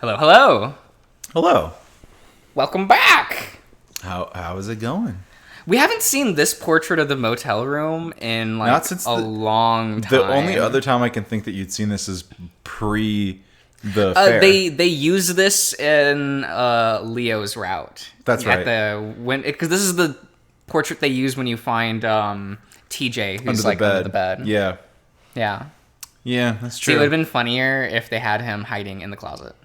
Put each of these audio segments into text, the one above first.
Hello, hello. Hello. Welcome back. How is it going? We haven't seen this portrait of the motel room in like Not since long time. The only other time I can think that you'd seen this is pre the fair. They use this in Leo's route. That's right. Because this is the portrait they use when you find TJ who's under the bed. Yeah. Yeah. Yeah, that's true. See, it would have been funnier if they had him hiding in the closet.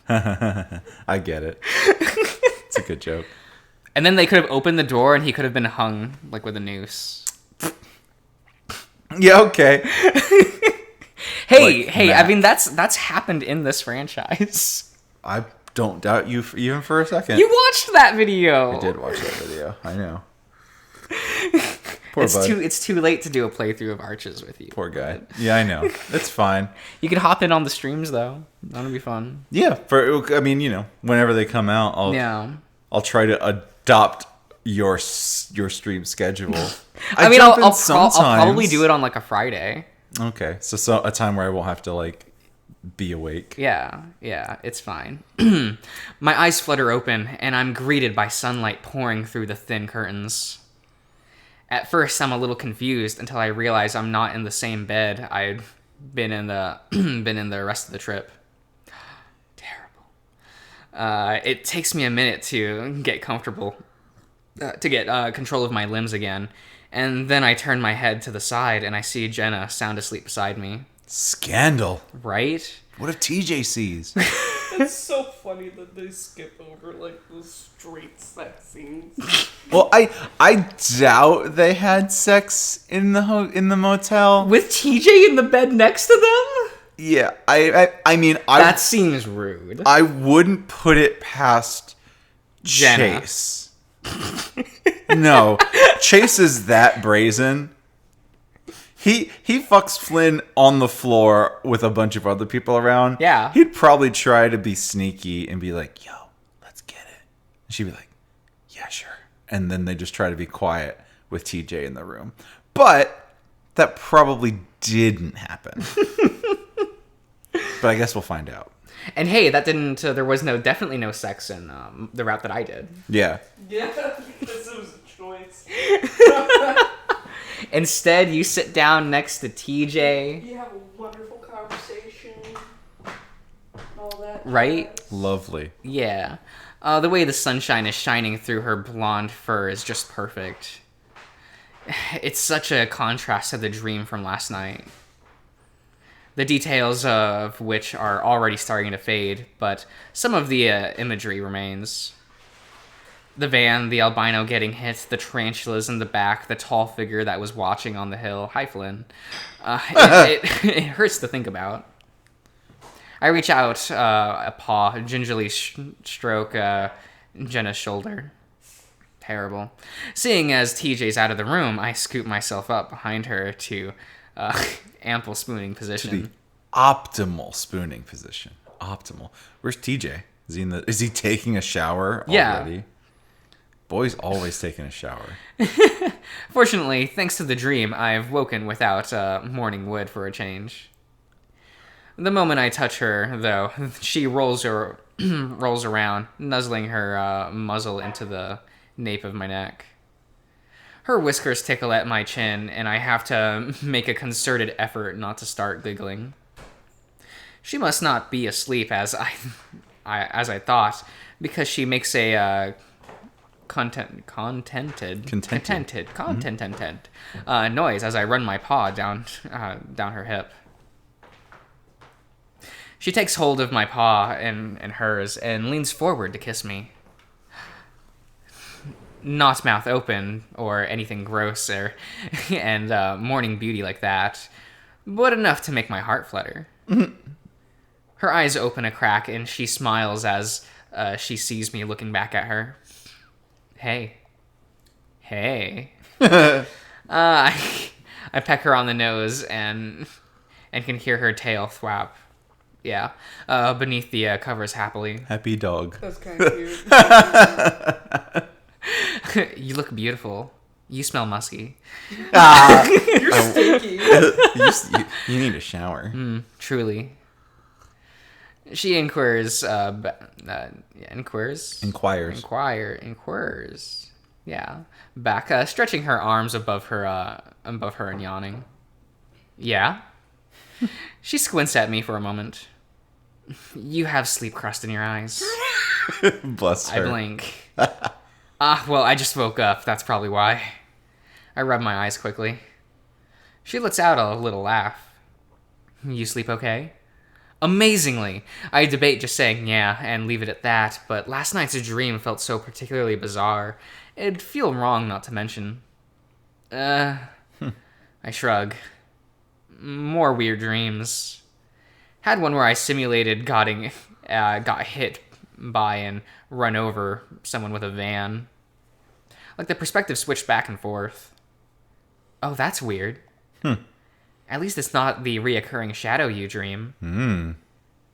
I get it. It's a good joke. And then they could have opened the door and he could have been hung like with a noose. Yeah, okay. Hey, Matt. I mean that's happened in this franchise. I don't doubt you even for a second. You watched that video. I did watch that video. I know. Poor It's bud. it's too late to do a playthrough of Arches with you. Poor guy. Yeah, I know. It's fine. You can hop in on the streams though. That'll be fun. Yeah, whenever they come out, I'll try to adopt your stream schedule. I'll probably do it on like a Friday. Okay, so a time where I won't have to like be awake. Yeah, it's fine. My eyes flutter open, and I'm greeted by sunlight pouring through the thin curtains. At first, I'm a little confused until I realize I'm not in the same bed I'd been in the rest of the trip. Terrible. It takes me a minute to get comfortable, to get control of my limbs again, and then I turn my head to the side and I see Jenna sound asleep beside me. Scandal. Right? What if TJ sees? It's so funny that they skip over like those straight sex scenes. Well, I doubt they had sex in the motel With TJ in the bed next to them? Yeah, I mean, that seems rude. I wouldn't put it past Jenna. Chase. No, Chase is that brazen. He fucks Flynn on the floor with a bunch of other people around. Yeah. He'd probably try to be sneaky and be like, yo, let's get it. And she'd be like, yeah, sure. And then they just try to be quiet with TJ in the room. But that probably didn't happen. But I guess we'll find out. And hey, that didn't. There was definitely no sex in the route that I did. Yeah. Yeah, because it was a choice. Instead, you sit down next to TJ. You have a wonderful conversation. All that. Right? Lovely. Yeah. The way the sunshine is shining through her blonde fur is just perfect. It's such a contrast to the dream from last night. The details of which are already starting to fade, but some of the imagery remains. The van, the albino getting hit, the tarantulas in the back, the tall figure that was watching on the hill. Hi, Flynn. It hurts to think about. I reach out a paw, gingerly stroke Jenna's shoulder. Terrible. Seeing as TJ's out of the room, I scoop myself up behind her to ample spooning position. To the optimal spooning position. Optimal. Where's TJ? Is he taking a shower already? Yeah. Boy's always taking a shower. Fortunately, thanks to the dream, I've woken without morning wood for a change. The moment I touch her, though, she rolls around, nuzzling her muzzle into the nape of my neck. Her whiskers tickle at my chin, and I have to make a concerted effort not to start giggling. She must not be asleep as I thought, because she makes a contented noise as I run my paw down her hip. She takes hold of my paw and hers and leans forward to kiss me. Not mouth open or anything gross and morning beauty like that, but enough to make my heart flutter. Her eyes open a crack and she smiles as she sees me looking back at her. Hey. I peck her on the nose and can hear her tail thwap. Yeah, beneath the covers happily. Happy dog. That's kind of cute. You look beautiful. You smell musky. You're stinky. You need a shower. Truly. She inquires, inquires. Yeah. Back, stretching her arms above her and yawning. Yeah? She squints at me for a moment. You have sleep crust in your eyes. Bless her. I blink. Well, I just woke up. That's probably why. I rub my eyes quickly. She lets out a little laugh. You sleep okay? Amazingly. I debate just saying yeah and leave it at that, but last night's dream felt so particularly bizarre. It'd feel wrong not to mention. I shrug. More weird dreams. Had one where I simulated got hit by and run over someone with a van. Like the perspective switched back and forth. Oh, that's weird. At least it's not the reoccurring shadow you dream.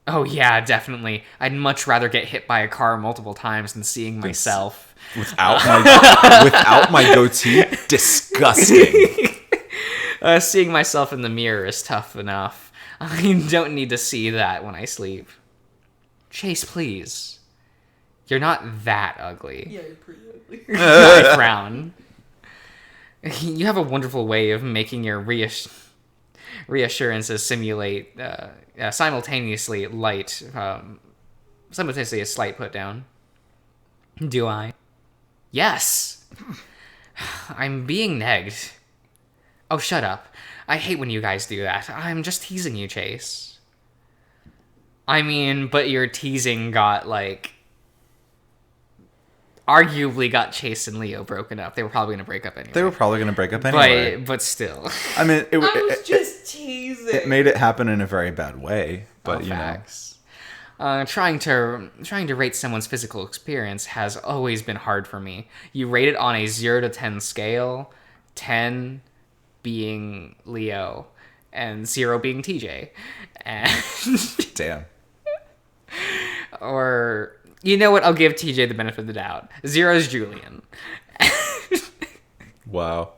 Oh yeah, definitely. I'd much rather get hit by a car multiple times than seeing myself. Without my goatee, disgusting. Seeing myself in the mirror is tough enough. I don't need to see that when I sleep. Chase, please. You're not that ugly. Yeah, you're pretty ugly. I frown. You have a wonderful way of making your reassurances simulate simultaneously a slight put down. Do I? Yes. I'm being negged. Oh, shut up. I hate when you guys do that. I'm just teasing you, Chase. I mean, but your teasing got, like... arguably got Chase and Leo broken up. They were probably going to break up anyway. But still. I mean, I was just teasing. It made it happen in a very bad way, but facts. Trying to rate someone's physical experience has always been hard for me. You rate it on a 0 to 10 scale, 10 being Leo, and 0 being TJ. And damn. Or, you know what? I'll give TJ the benefit of the doubt. 0 is Julian. Wow.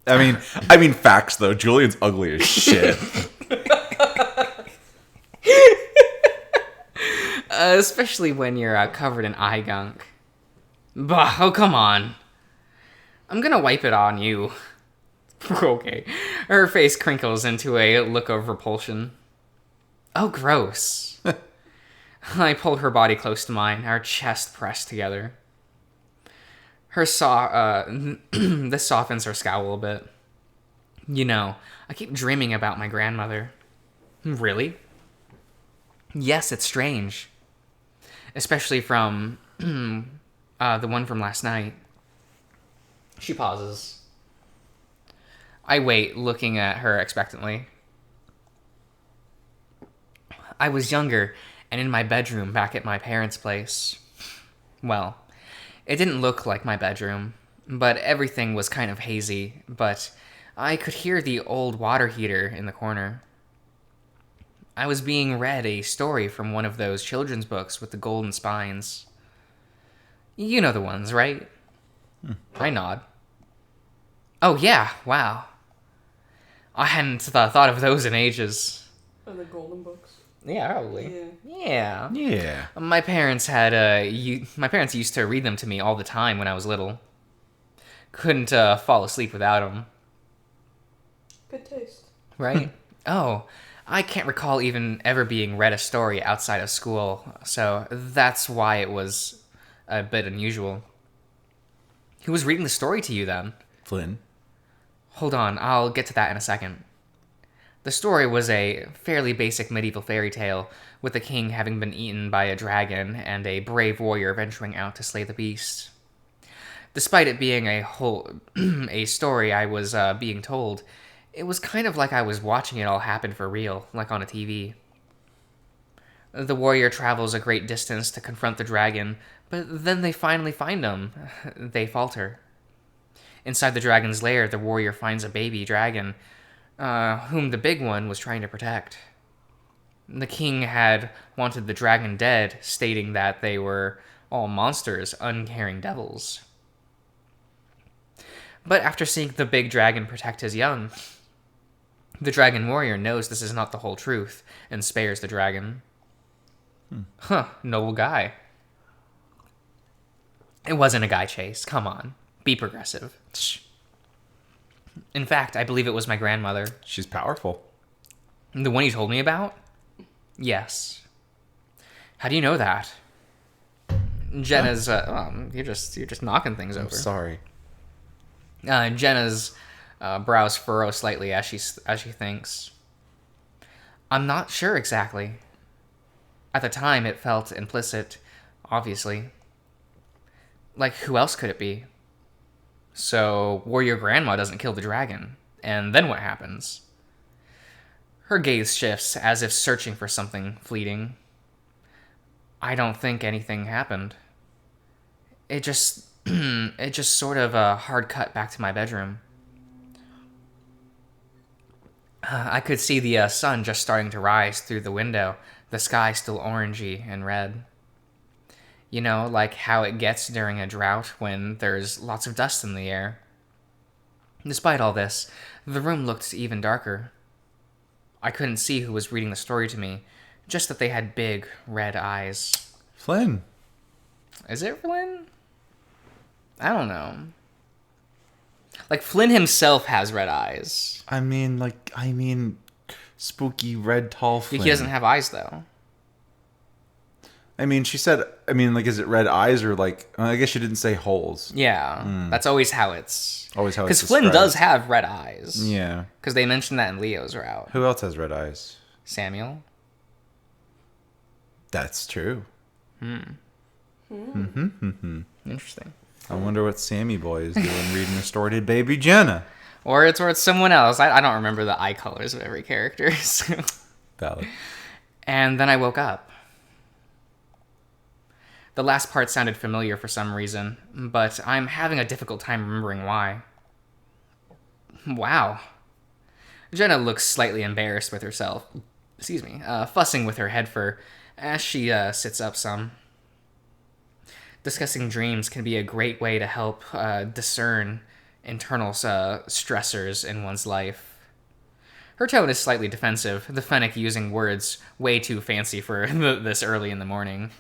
I mean, facts though. Julian's ugly as shit. Especially when you're covered in eye gunk. Bah, oh, come on. I'm gonna wipe it on you. Okay. Her face crinkles into a look of repulsion. Oh, gross. I pull her body close to mine, our chest pressed together. This softens her scowl a bit. You know, I keep dreaming about my grandmother. Really? Yes, it's strange. Especially from the one from last night. She pauses. I wait, looking at her expectantly. I was younger and in my bedroom back at my parents' place. Well, it didn't look like my bedroom, but everything was kind of hazy, but I could hear the old water heater in the corner. I was being read a story from one of those children's books with the golden spines. You know the ones, right? I nod. Oh yeah, wow. I hadn't thought of those in ages. Oh, the golden books. Yeah, probably. Yeah. Yeah. My parents used to read them to me all the time when I was little. Couldn't fall asleep without them. Good taste. Right? Oh, I can't recall even ever being read a story outside of school, so that's why it was a bit unusual. Who was reading the story to you then? Flynn. Hold on, I'll get to that in a second. The story was a fairly basic medieval fairy tale, with the king having been eaten by a dragon and a brave warrior venturing out to slay the beast. Despite it being a story I was being told, it was kind of like I was watching it all happen for real, like on a TV. The warrior travels a great distance to confront the dragon, but then they finally find him. They falter. Inside the dragon's lair, the warrior finds a baby dragon, whom the big one was trying to protect. The king had wanted the dragon dead, stating that they were all monsters, uncaring devils. But after seeing the big dragon protect his young, The dragon warrior knows this is not the whole truth and spares the dragon. Huh, noble guy. It wasn't a guy chase. Come on. Be progressive. In fact, I believe it was my grandmother. She's powerful. The one you told me about? Yes. How do you know that? Jenna's, you're just knocking things over. I'm sorry. Jenna's brows furrow slightly as she thinks. I'm not sure exactly. At the time, it felt implicit, obviously. Like, who else could it be? So, warrior grandma doesn't kill the dragon, and then what happens? Her gaze shifts as if searching for something fleeting. I don't think anything happened. It just sort of a hard cut back to my bedroom. I could see the sun just starting to rise through the window, the sky still orangey and red. You know, like how it gets during a drought when there's lots of dust in the air. Despite all this, the room looked even darker. I couldn't see who was reading the story to me, just that they had big, red eyes. Flynn. Is it Flynn? I don't know. Like, Flynn himself has red eyes. I mean, spooky red tall Flynn. He doesn't have eyes, though. I mean, she said, is it red eyes or I guess she didn't say holes. Yeah, that's always how it's... Always how it's Because Flynn described. does have red eyes. Yeah. Because they mentioned that in Leo's route. Who else has red eyes? Samuel. That's true. Interesting. I wonder what Sammy boy is doing reading a story to baby Jenna. Or it's someone else. I don't remember the eye colors of every character. So. Valid. And then I woke up. The last part sounded familiar for some reason, but I'm having a difficult time remembering why. Wow. Jenna looks slightly embarrassed with herself. Fussing with her head fur as she sits up some. Discussing dreams can be a great way to help discern internal stressors in one's life. Her tone is slightly defensive, the Fennec using words way too fancy for this early in the morning.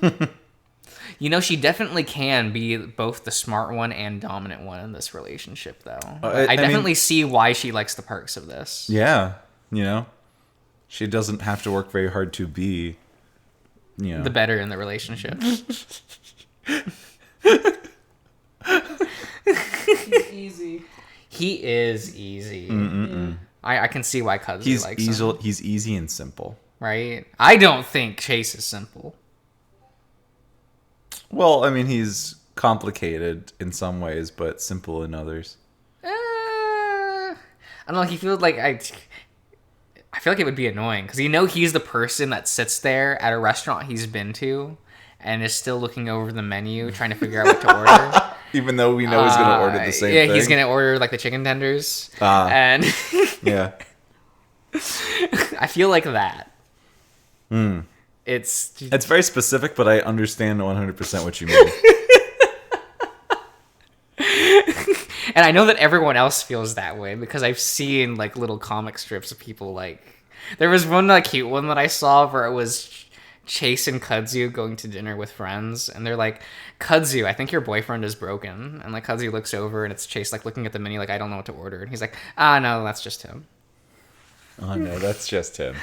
You know, she definitely can be both the smart one and dominant one in this relationship, though. I definitely see why she likes the perks of this. Yeah, she doesn't have to work very hard to be, the better in the relationship. He's easy. He is easy. I can see why Kudzu likes him. He's easy and simple. Right? I don't think Chase is simple. Well, he's complicated in some ways, but simple in others. I don't know. He feels like I feel like it would be annoying because he's the person that sits there at a restaurant he's been to and is still looking over the menu trying to figure out what to order. Even though we know he's going to order the same thing. Yeah, he's going to order the chicken tenders. And yeah. I feel like that. It's very specific, but I understand 100% what you mean. And I know that everyone else feels that way because I've seen little comic strips of people there was one cute one that I saw where it was Chase and Kudzu going to dinner with friends, and they're like, Kudzu, I think your boyfriend is broken. And Kudzu looks over and it's Chase looking at the menu I don't know what to order. And he's like, no, that's just him. Oh no, that's just him.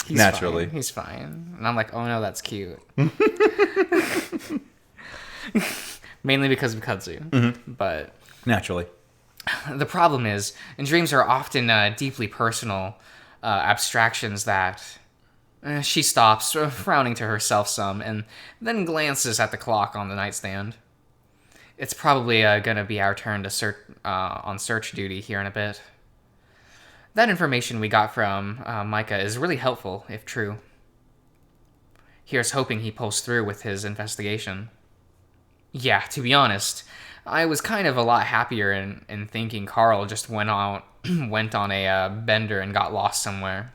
He's Naturally. Fine. He's fine. And I'm like, oh no, that's cute. Mainly because of Kudzu. But naturally. The problem is, dreams are often deeply personal abstractions that... She stops, frowning to herself some, and then glances at the clock on the nightstand. It's probably gonna be our turn to on search duty here in a bit. That information we got from Micah is really helpful, if true. Here's hoping he pulls through with his investigation. Yeah, to be honest, I was kind of a lot happier in thinking Carl just went on a bender and got lost somewhere.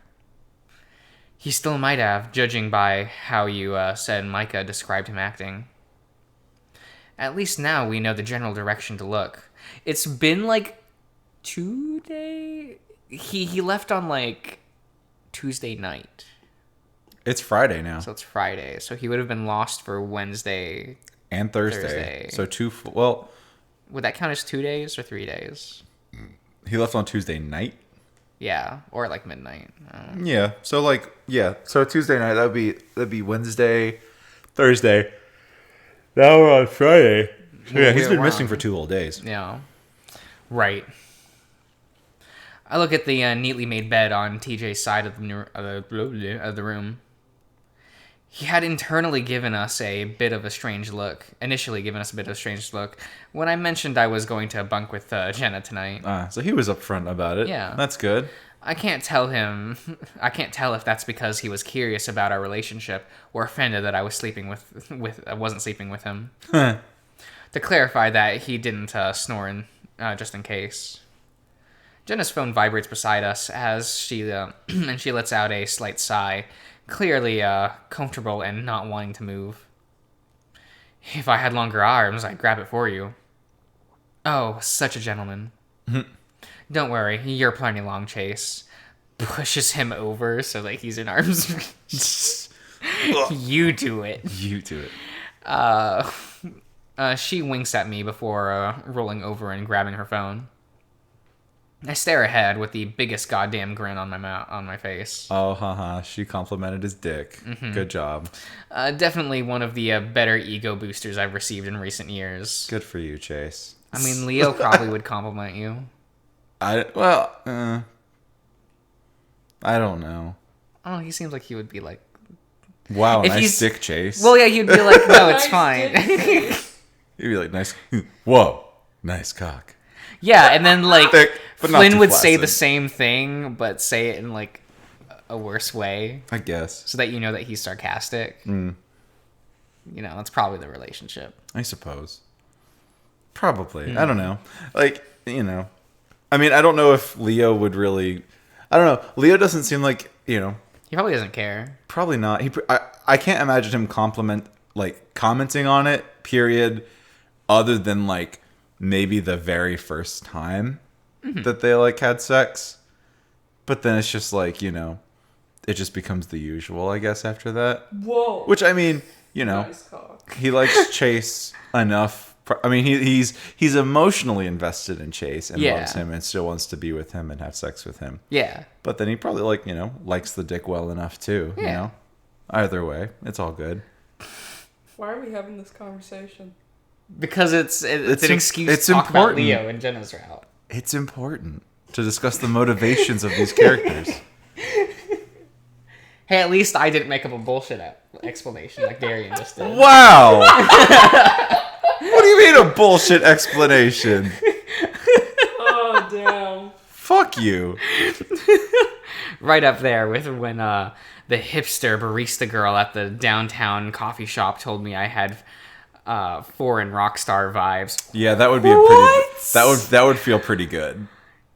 He still might have, judging by how you said Micah described him acting. At least now we know the general direction to look. It's been 2 days? He left on like Tuesday night. It's Friday now. So it's Friday. So he would have been lost for Wednesday And Thursday. So would that count as 2 days or 3 days? he left on Tuesday night. Yeah, or like midnight. Yeah. So so Tuesday night that'd be Wednesday, Thursday. Now we're on Friday. Yeah, he's been missing for 2 whole days. Yeah. Right. I look at the neatly made bed on TJ's side of the room. He had initially given us a bit of a strange look when I mentioned I was going to bunk with Jenna tonight. So he was upfront about it. Yeah. That's good. I can't tell if that's because he was curious about our relationship or offended that I was wasn't sleeping with him. To clarify that, he didn't snore just in case. Jenna's phone vibrates beside us as she and she lets out a slight sigh, clearly comfortable and not wanting to move. If I had longer arms, I'd grab it for you. Oh, such a gentleman. Don't worry, you're plenty long, Chase. Pushes him over so that he's in arm's reach. You do it. You do it. She winks at me before rolling over and grabbing her phone. I stare ahead with the biggest goddamn grin on my face. Oh, haha. She complimented his dick. Mm-hmm. Good job. Definitely one of the better ego boosters I've received in recent years. Good for you, Chase. I mean, Leo probably would compliment you. I don't know. Oh, he seems like he would be like... Wow, nice dick, Chase. Well, yeah, he'd be like, no, it's fine. He'd be like, nice... Whoa, nice cock. Yeah, and then like Thick, but not Flynn too would flaccid. say the same thing, but say it in like a worse way, I guess, so that you know that he's sarcastic. You know, that's probably the relationship. I suppose. Probably. I don't know. Like, you know, I mean, I don't know if Leo would really. I don't know. Leo doesn't seem like, you know. He probably doesn't care. Probably not. I can't imagine him commenting on it. Period. Other than like. Maybe the very first time that they like had sex, but then it's just like, you know, it just becomes the usual, I guess, after that. Whoa. Which, I mean, you know, Nice cock. he likes Chase enough. I mean, he's emotionally invested in Chase and loves him and still wants to be with him and have sex with him. Yeah. But then he probably likes the dick well enough too. Yeah. You know, either way, it's all good. Why are we having this conversation? Because it's an excuse it's to talk about important. Leo and Jenna's route. It's important to discuss the motivations of these characters. Hey, at least I didn't make up a bullshit explanation like Darian just did. Wow! What do you mean a bullshit explanation? Oh, damn. Fuck you. Right up there with when the hipster barista girl at the downtown coffee shop told me I had foreign rock star vibes. Yeah, that would be a pretty. That would feel pretty good.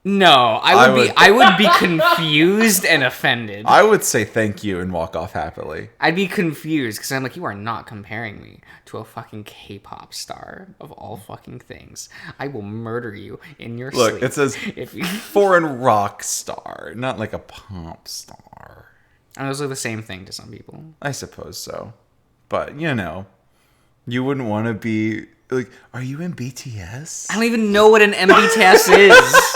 No, I would be confused and offended. I would say thank you and walk off happily. I'd be confused because I'm like, you are not comparing me to a fucking K-pop star of all fucking things. I will murder you in your sleep. Look, it says foreign rock star, not like a pop star. And those are the same thing to some people. I suppose so, but you know, you wouldn't want to be like, are you in BTS? I don't even know what an MBTS is.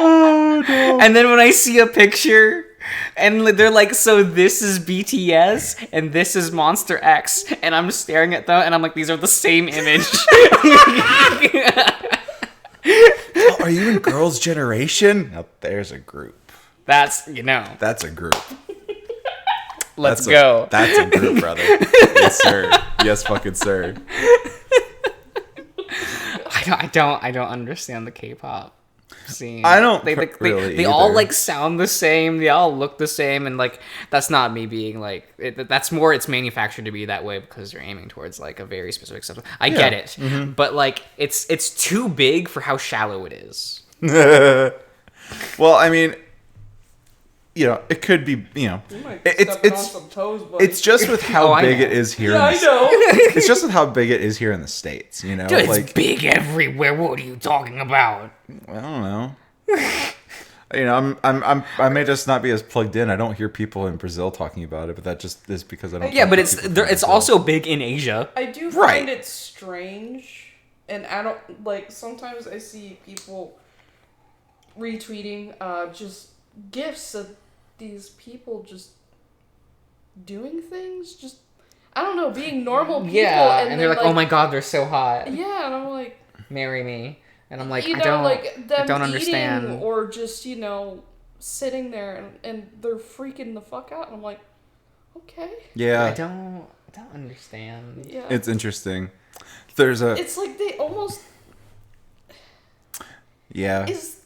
Oh no! And then when I see a picture and they're like, so this is BTS and this is Monster X, and I'm staring at them and I'm like, these are the same image. Oh, are you in Girls' Generation? Now there's a group. That's That's a group. Let's go. That's a group, brother. Yes, sir. Yes, fucking sir. I don't understand the K-pop scene. I don't They really all either. like sound the same. They all look the same, and like that's not me being like that's more. It's manufactured to be that way because they're aiming towards like a very specific stuff. I get it, but like it's too big for how shallow it is. Well, I mean, it could be, You might it's step on some toes, buddy. it's just with how Oh, I big know. it is here. Yeah, I know. It's just with how big it is here in the States, Dude, it's like big everywhere. What are you talking about? I don't know. I may just not be as plugged in. I don't hear people in Brazil talking about it, but that just is because I don't. Yeah, talk but to it's people from there. It's Brazil. also big in Asia. I do Right. find it strange, and I don't like. Sometimes I see people retweeting just gifs of these people just doing things, just I don't know, being normal people. Yeah, and then, they're like, "Oh my god, they're so hot. Yeah, and I'm like, Marry me." And I'm like, you I know, don't, like them I don't eating understand. or just sitting there and they're freaking the fuck out, and I'm like, okay, Yeah, I don't understand. yeah, it's interesting. There's a it's like they almost yeah. is.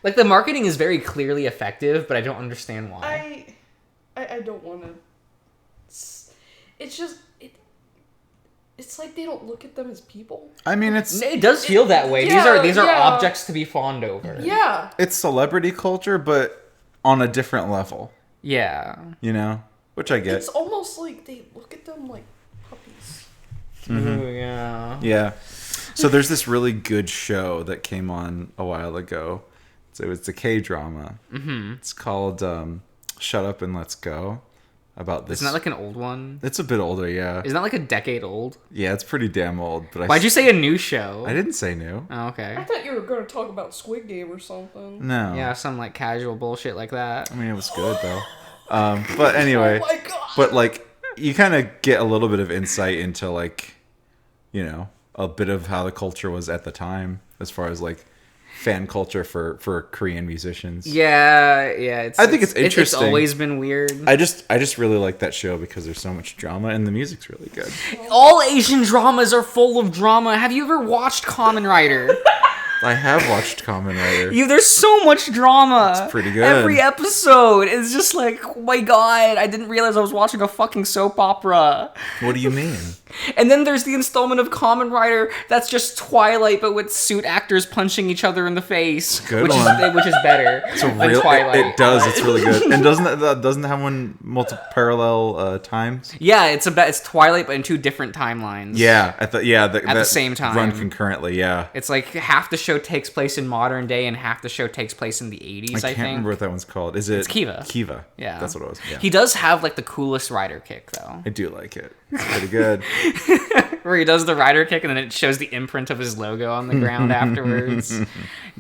Like the marketing is very clearly effective, but I don't understand why. I don't want to. It's just it's like they don't look at them as people. I mean, it's It does feel that way. Yeah, These are yeah. objects to be fawned over. Yeah, it's celebrity culture, but on a different level. Yeah. Which I get. it's almost like they look at them like puppies. Ooh, yeah. Yeah. So there's this really good show that came on a while ago. So it's a K-drama. Mm-hmm. It's called Shut Up and Let's Go. About this. Isn't that like an old one? It's a bit older, yeah. Isn't that like a decade old? Yeah, it's pretty damn old. But Why'd you say a new show? I didn't say new. Oh, I okay. thought you were going to talk about Squid Game or something. No. Yeah, some like casual bullshit like that. I mean, it was good though. But anyway, Oh my god! but like you kind of get a little bit of insight into like, a bit of how the culture was at the time as far as like fan culture for Korean musicians. Yeah. I think it's It's interesting. always been weird. I just really like that show because there's so much drama and the music's really good. All Asian dramas are full of drama. Have you ever watched Kamen Rider? I have watched Kamen Rider. There's so much drama. It's pretty good. Every episode is just like, oh my god, I didn't realize I was watching a fucking soap opera. What do you mean? And then there's the installment of Kamen Rider that's just Twilight, but with suit actors punching each other in the face, Good which one. is better than Twilight. It does. It's really good. And doesn't it have one multiple parallel times? Yeah, it's Twilight, but in two different timelines. Yeah, at the same time. run concurrently. Yeah, It's like half the show takes place in modern day and half the show takes place in the 80s, I I can't think. remember what that one's called. Is it? It's Kiva. Kiva. Yeah. that's what it was. Yeah, He does have like the coolest rider kick though. I do like it. It's pretty good. Where he does the rider kick and then it shows the imprint of his logo on the ground afterwards.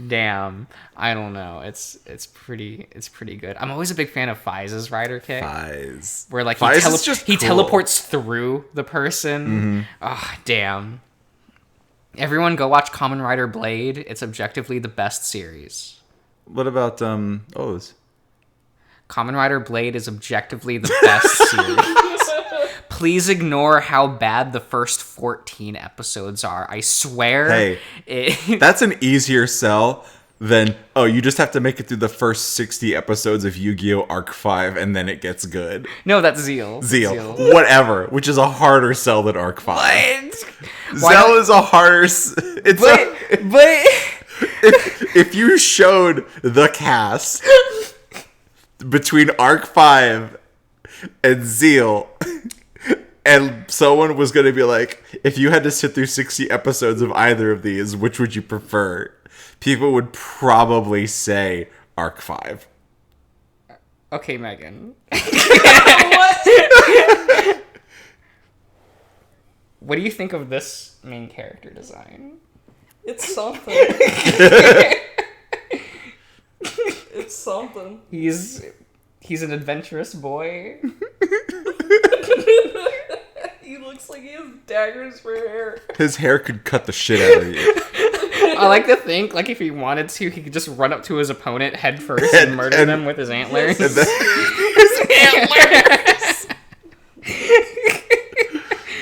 Damn. I don't know. It's pretty good. I'm always a big fan of Fize's rider kick. Fize. Where like Fize is just he cool. teleports through the person. Oh, damn. Everyone go watch Kamen Rider Blade. It's objectively the best series. What about O's? Kamen Rider Blade is objectively the best series. Please ignore how bad the first 14 episodes are. I swear. Hey, that's an easier sell than, oh, you just have to make it through the first 60 episodes of Yu-Gi-Oh! Arc 5 and then it gets good. No, that's Zeal. Zeal. Whatever. Which is a harder sell than Arc 5. What? Zell is a harder... It's if you showed the cast between Arc 5 and Zeal... And someone was going to be like, if you had to sit through 60 episodes of either of these, which would you prefer? People would probably say Arc 5. Okay, Megan. What? What do you think of this main character design? It's something. It's something. He's an adventurous boy. He looks like he has daggers for hair. His hair could cut the shit out of you. I like to think, like, if he wanted to, he could just run up to his opponent head first and murder them with his antlers. And then-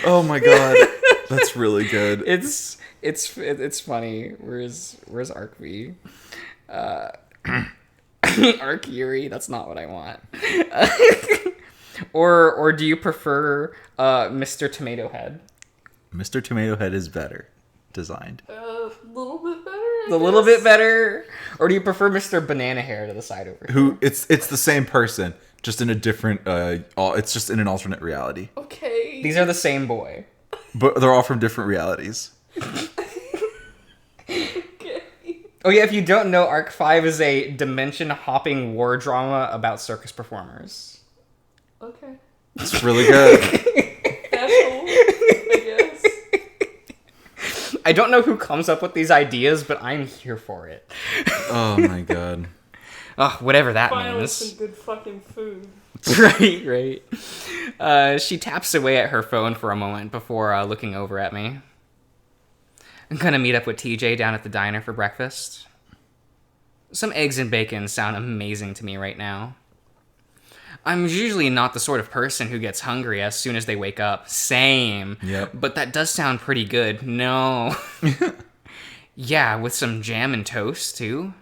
oh my god, that's really good. It's funny. Where's Arc V? Arc Yuri. That's not what I want. Or do you prefer Mr. Tomato Head? Mr. Tomato Head is better designed. A little bit better. a little bit better? Or do you prefer Mr. Banana Hair to the side over here? Who it's the same person, just in a different it's just in an alternate reality. Okay. These are the same boy. But they're all from different realities. Okay. Oh yeah, if you don't know, Arc 5 is a dimension-hopping war drama about circus performers. Okay. It's really good. That's cool, I guess. I don't know who comes up with these ideas, but I'm here for it. Oh my god. Oh, whatever that Finally means. some good fucking food. Right. She taps away at her phone for a moment before looking over at me. I'm gonna meet up with TJ down at the diner for breakfast. Some eggs and bacon sound amazing to me right now. I'm usually not the sort of person who gets hungry as soon as they wake up. Same. Yep. But that does sound pretty good. No. Yeah, with some jam and toast, too.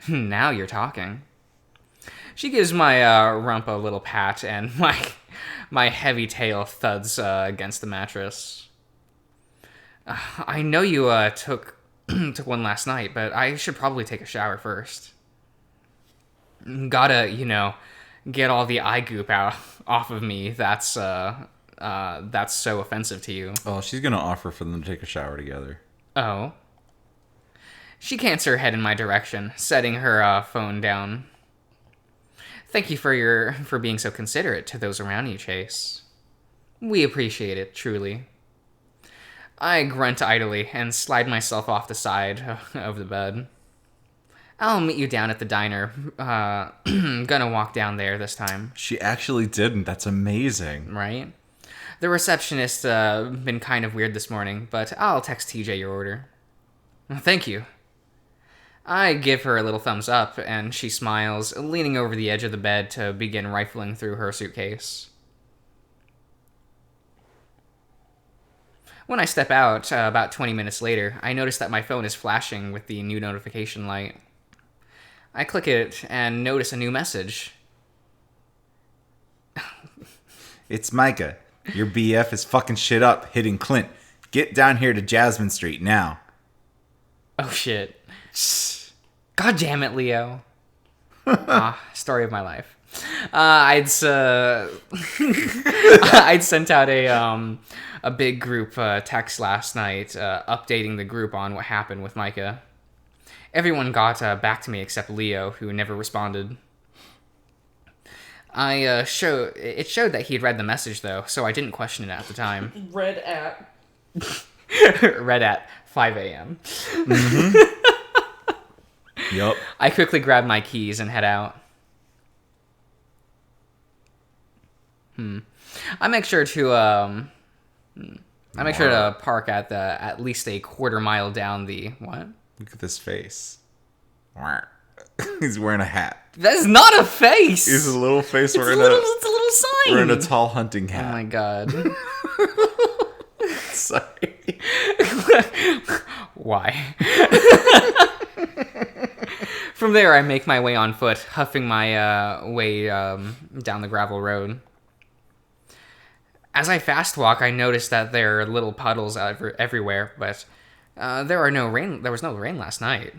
Now you're talking. She gives my rump a little pat, and my heavy tail thuds against the mattress. I know you took one last night, but I should probably take a shower first. Gotta, get all the eye goop off of me. That's so offensive to you. Oh, she's gonna offer for them to take a shower together. Oh. She cants her head in my direction, setting her phone down. Thank you for being so considerate to those around you, Chase. We appreciate it, truly. I grunt idly and slide myself off the side of the bed. I'll meet you down at the diner. Gonna walk down there this time. She actually didn't. That's amazing. Right? The receptionist been kind of weird this morning, but I'll text TJ your order. Thank you. I give her a little thumbs up, and she smiles, leaning over the edge of the bed to begin rifling through her suitcase. When I step out, about 20 minutes later, I notice that my phone is flashing with the new notification light. I click it and notice a new message. It's Micah. Your BF is fucking shit up, hitting Clint. Get down here to Jasmine Street now. Oh shit. God damn it, Leo. Story of my life. I'd sent out a big group text last night, updating the group on what happened with Micah. Everyone got back to me except Leo, who never responded. It showed that he'd read the message though, so I didn't question it at the time. Read at 5 a.m. Mm-hmm. Yup. I quickly grab my keys and head out. I make sure to park at least a quarter mile down the what? Look at this face. He's wearing a hat. That's not a face. He's a little face It's a little sign. wearing a tall hunting Oh hat. my god. Sorry. Why? From there, I make my way on foot, huffing my way down the gravel road. As I fast walk, I notice that there are little puddles everywhere, but there was no rain last night.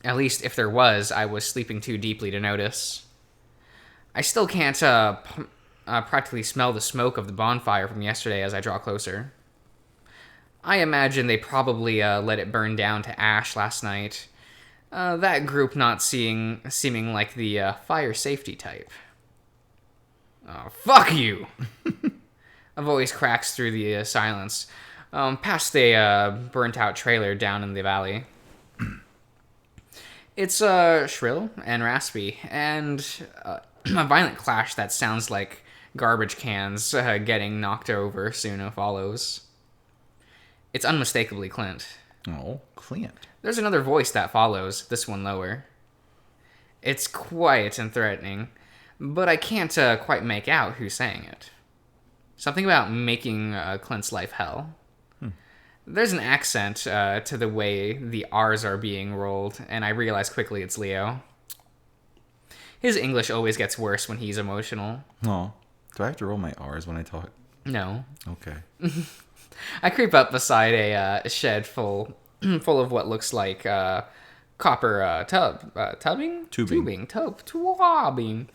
At least, if there was, I was sleeping too deeply to notice. I still can't practically smell the smoke of the bonfire from yesterday as I draw closer. I imagine they probably let it burn down to ash last night. That group not seeming like the fire safety type. Oh, fuck you! A voice cracks through the silence, past a burnt-out trailer down in the valley. It's shrill and raspy, and a violent clash that sounds like garbage cans getting knocked over soon follows. It's unmistakably Clint. Oh, Clint. There's another voice that follows, this one lower. It's quiet and threatening, but I can't quite make out who's saying it. Something about making Clint's life hell. There's an accent to the way the R's are being rolled, and I realize quickly it's Leo. His English always gets worse when he's emotional. Oh, do I have to roll my R's when I talk? No. Okay. I creep up beside a shed full full of what looks like copper tubing? Tubing. Tubing.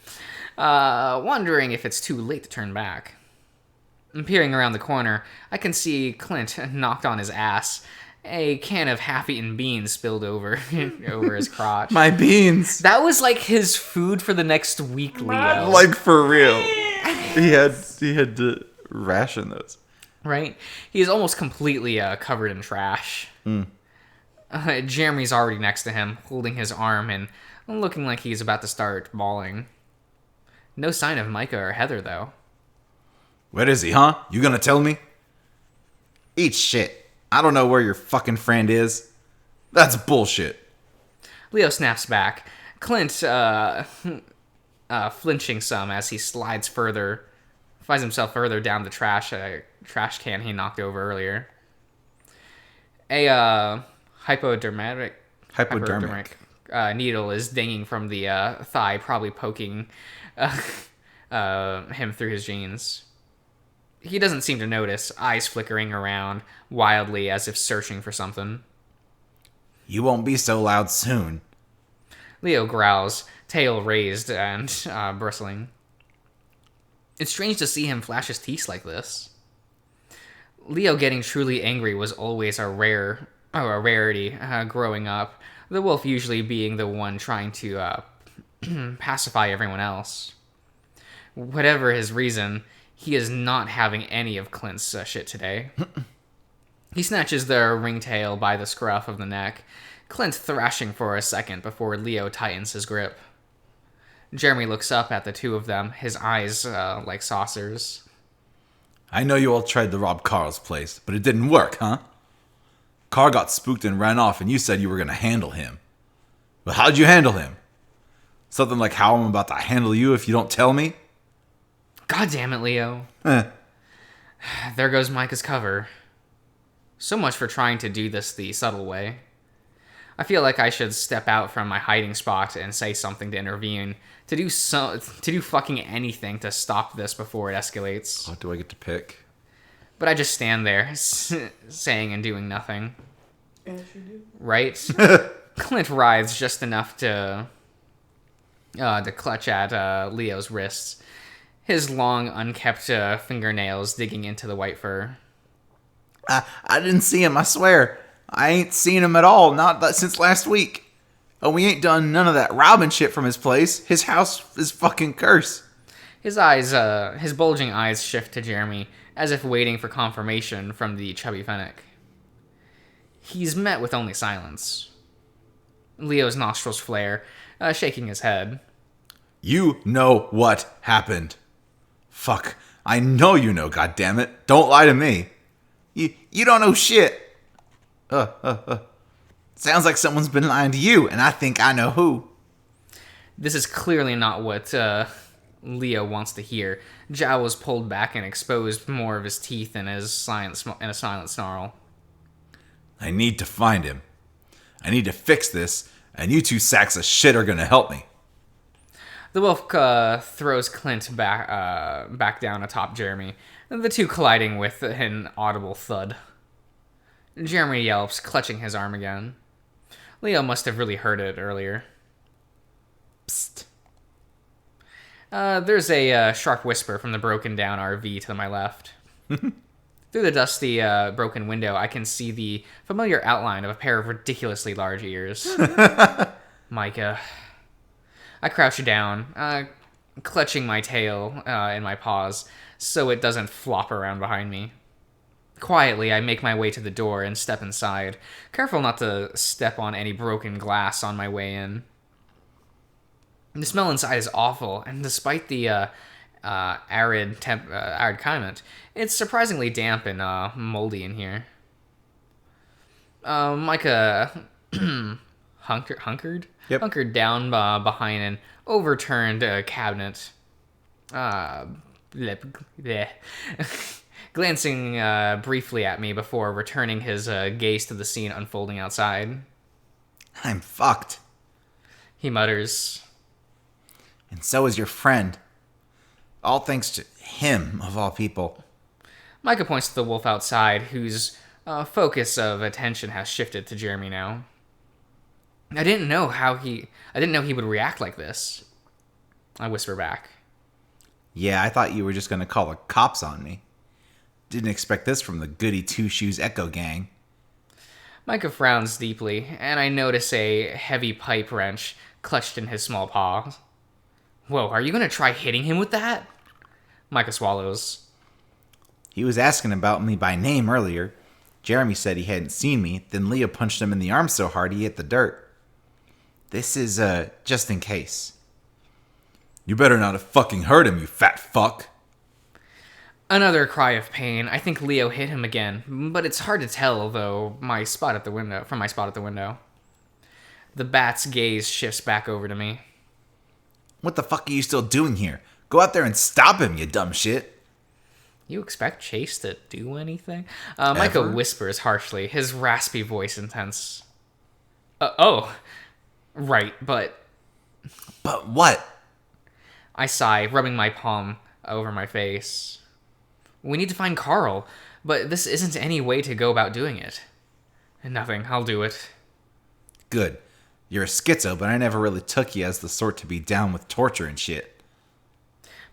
Wondering if it's too late to turn back. Peering around the corner, I can see Clint knocked on his ass. A can of half-eaten beans spilled over over his crotch. My beans. That was like his food for the next week, Leo. Like, for real. He had to ration those. Right? He's almost completely covered in trash. Jeremy's already next to him, holding his arm and looking like he's about to start bawling. No sign of Micah or Heather, though. Where is he, huh? You gonna tell me? Eat shit. I don't know where your fucking friend is. That's bullshit. Leo snaps back. Clint, flinching some as he finds himself further down the trash can he knocked over earlier. A hypodermic needle is dinging from the thigh, probably poking him through his jeans. He doesn't seem to notice, eyes flickering around wildly as if searching for something. You won't be so loud soon. Leo growls, tail raised and bristling. It's strange to see him flash his teeth like this. Leo getting truly angry was always a rarity growing up, the wolf usually being the one trying to pacify everyone else. Whatever his reason, he is not having any of Clint's shit today. He snatches the ringtail by the scruff of the neck, Clint thrashing for a second before Leo tightens his grip. Jeremy looks up at the two of them, his eyes like saucers. I know you all tried to rob Carl's place, but it didn't work, huh? Carl got spooked and ran off, and you said you were going to handle him. But how'd you handle him? Something like how I'm about to handle you if you don't tell me? God damn it, Leo. There goes Micah's cover. So much for trying to do this the subtle way. I feel like I should step out from my hiding spot and say something to intervene, to do fucking anything to stop this before it escalates. Oh, do I get to pick? But I just stand there, saying and doing nothing. As you do. Right? Clint writhes just enough to clutch at Leo's wrists, his long, unkept fingernails digging into the white fur. I didn't see him, I swear. I ain't seen him at all, not since last week. Oh, we ain't done none of that robbing shit from his place. His house is fucking cursed. His bulging eyes shift to Jeremy, as if waiting for confirmation from the chubby fennec. He's met with only silence. Leo's nostrils flare, shaking his head. You know what happened. Fuck. I know you know, goddammit. Don't lie to me. You don't know shit. Sounds like someone's been lying to you, and I think I know who. This is clearly not what Leo wants to hear. Jowls pulled back and exposed more of his teeth in a silent snarl. I need to find him. I need to fix this, and you two sacks of shit are gonna help me. The wolf throws Clint back down atop Jeremy, the two colliding with an audible thud. Jeremy yelps, clutching his arm again. Leo must have really heard it earlier. Psst. There's a sharp whisper from the broken-down RV to my left. Through the dusty, broken window, I can see the familiar outline of a pair of ridiculously large ears. Micah. I crouch down, clutching my tail in my paws so it doesn't flop around behind me. Quietly, I make my way to the door and step inside, careful not to step on any broken glass on my way in. The smell inside is awful, and despite the arid climate, it's surprisingly damp and moldy in here. Micah hunkered down behind an overturned cabinet. Glancing briefly at me before returning his gaze to the scene unfolding outside. I'm fucked. He mutters. And so is your friend. All thanks to him, of all people. Micah points to the wolf outside, whose Focus of attention has shifted to Jeremy now. I didn't know he would react like this. I whisper back. Yeah, I thought you were just gonna call the cops on me. Didn't expect this from the Goody Two Shoes Echo Gang. Micah frowns deeply, and I notice a heavy pipe wrench clutched in his small paw. Whoa, are you gonna try hitting him with that? Micah swallows. He was asking about me by name earlier. Jeremy said he hadn't seen me, then Leah punched him in the arm so hard he hit the dirt. This is, just in case. You better not have fucking hurt him, you fat fuck. Another cry of pain. I think Leo hit him again, but it's hard to tell, though, from my spot at the window. The bat's gaze shifts back over to me. What the fuck are you still doing here? Go out there and stop him, you dumb shit. You expect Chase to do anything? Micah whispers harshly, his raspy voice intense. Oh. Right, but... But what? I sigh, rubbing my palm over my face. We need to find Carl, but this isn't any way to go about doing it. Nothing, I'll do it. Good. You're a schizo, but I never really took you as the sort to be down with torture and shit.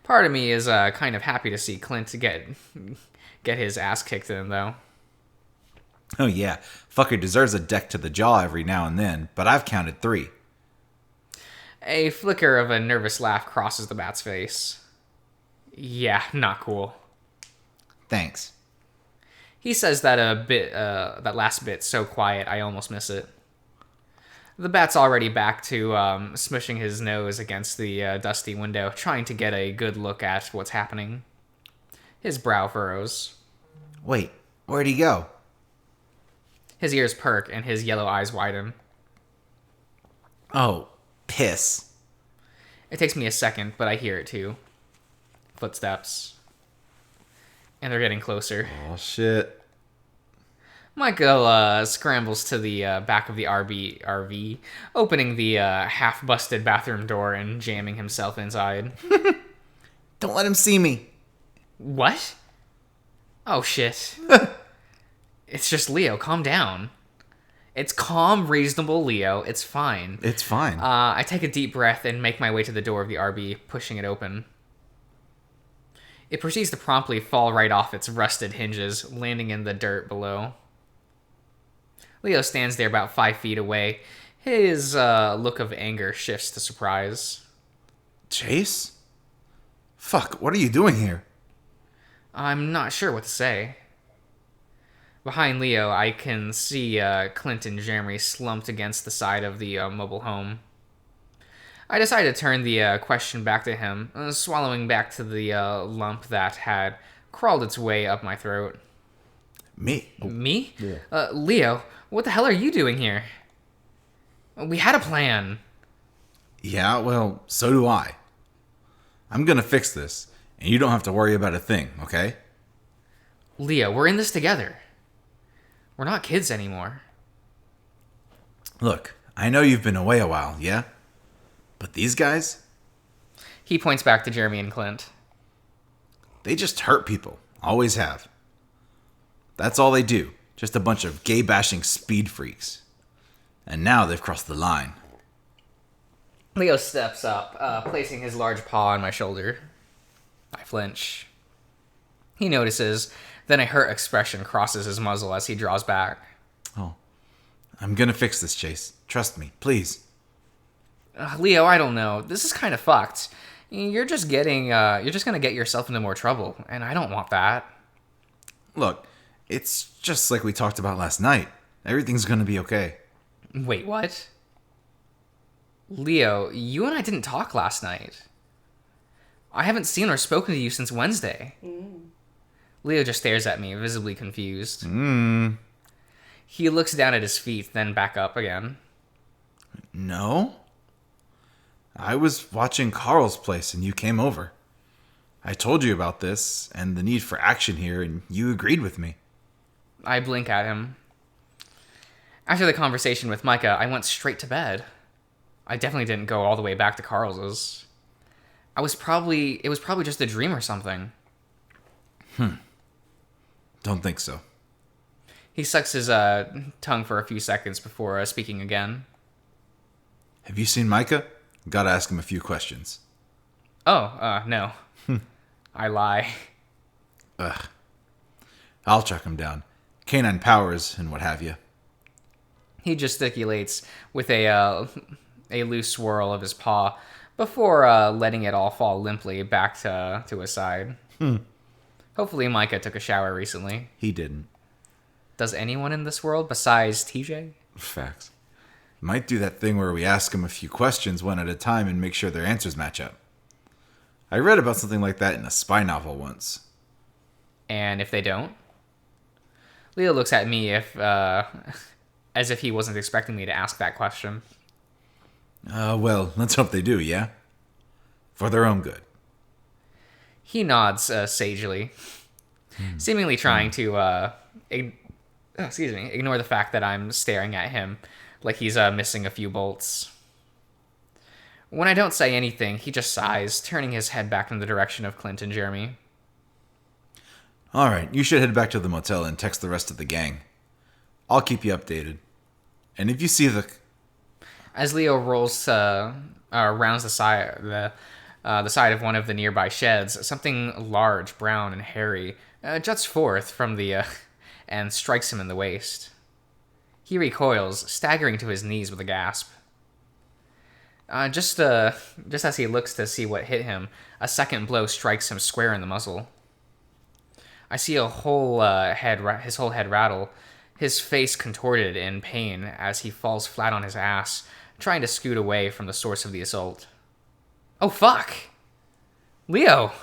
Part of me is kind of happy to see Clint get his ass kicked in, though. Oh yeah, fucker deserves a deck to the jaw every now and then, but I've counted 3. A flicker of a nervous laugh crosses the bat's face. Yeah, not cool. Thanks. He says that last bit so quiet I almost miss it. The bat's already back to smushing his nose against the dusty window, trying to get a good look at what's happening. His brow furrows. Wait, where'd he go? His ears perk and his yellow eyes widen. Oh, piss. It takes me a second, but I hear it too. Footsteps. And they're getting closer. Oh, shit. Michael scrambles to the back of the RV, opening the half-busted bathroom door and jamming himself inside. Don't let him see me. What? Oh, shit. It's just Leo. Calm down. It's calm, reasonable Leo. It's fine. It's fine. I take a deep breath and make my way to the door of the RV, pushing it open. It proceeds to promptly fall right off its rusted hinges, landing in the dirt below. Leo stands there about 5 feet away. His look of anger shifts to surprise. Chase? Fuck, what are you doing here? I'm not sure what to say. Behind Leo, I can see Clint and Jeremy slumped against the side of the mobile home. I decide to turn the question back to him, swallowing back to the lump that had crawled its way up my throat. Me? Me? Yeah. Leo, what the hell are you doing here? We had a plan. Yeah, well, so do I. I'm gonna fix this, and you don't have to worry about a thing, okay? Leo, we're in this together. We're not kids anymore. Look, I know you've been away a while, yeah? But these guys? He points back to Jeremy and Clint. They just hurt people. Always have. That's all they do. Just a bunch of gay-bashing speed freaks. And now they've crossed the line. Leo steps up, placing his large paw on my shoulder. I flinch. He notices, then a hurt expression crosses his muzzle as he draws back. Oh, I'm gonna fix this, Chase. Trust me, please. Leo, I don't know. This is kind of fucked. You're just gonna get yourself into more trouble, and I don't want that. Look, it's just like we talked about last night. Everything's gonna be okay. Wait, what? Leo, you and I didn't talk last night. I haven't seen or spoken to you since Wednesday. Leo just stares at me, visibly confused. He looks down at his feet, then back up again. No? I was watching Carl's place and you came over. I told you about this and the need for action here, and you agreed with me. I blink at him. After the conversation with Micah, I went straight to bed. I definitely didn't go all the way back to Carl's. It was probably just a dream or something. Don't think so. He sucks his tongue for a few seconds before speaking again. Have you seen Micah? Gotta ask him a few questions. Oh, no. I lie. Ugh. I'll track him down. Canine powers and what have you. He gesticulates with a loose swirl of his paw before letting it all fall limply back to his side. Hopefully Micah took a shower recently. He didn't. Does anyone in this world besides TJ? Facts. Might do that thing where we ask him a few questions one at a time and make sure their answers match up. I read about something like that in a spy novel once. And if they don't? Leo looks at me as if he wasn't expecting me to ask that question. Well, let's hope they do, yeah? For their own good. He nods sagely, seemingly trying to ignore the fact that I'm staring at him like he's missing a few bolts. When I don't say anything, he just sighs, turning his head back in the direction of Clint and Jeremy. Alright, you should head back to the motel and text the rest of the gang. I'll keep you updated. And if you see the... As Leo rounds the side of one of the nearby sheds, something large, brown, and hairy juts forth from the and strikes him in the waist. He recoils, staggering to his knees with a gasp. Just as he looks to see what hit him, a second blow strikes him square in the muzzle. I see his whole head rattle, his face contorted in pain as he falls flat on his ass, trying to scoot away from the source of the assault. Oh, fuck! Leo!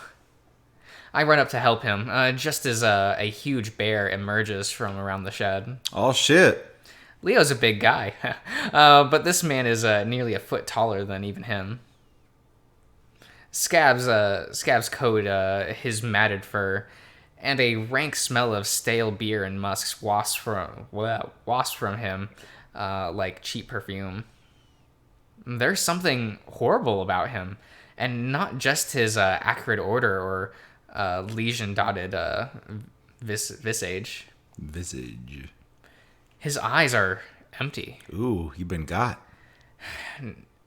I run up to help him, just as a huge bear emerges from around the shed. Oh, shit. Leo's a big guy, but this man is nearly a foot taller than even him. Scab's coat, his matted fur, and a rank smell of stale beer and musk wasps from him like cheap perfume. There's something horrible about him, and not just his acrid odor or lesion-dotted visage. Visage. His eyes are empty. Ooh, you been got.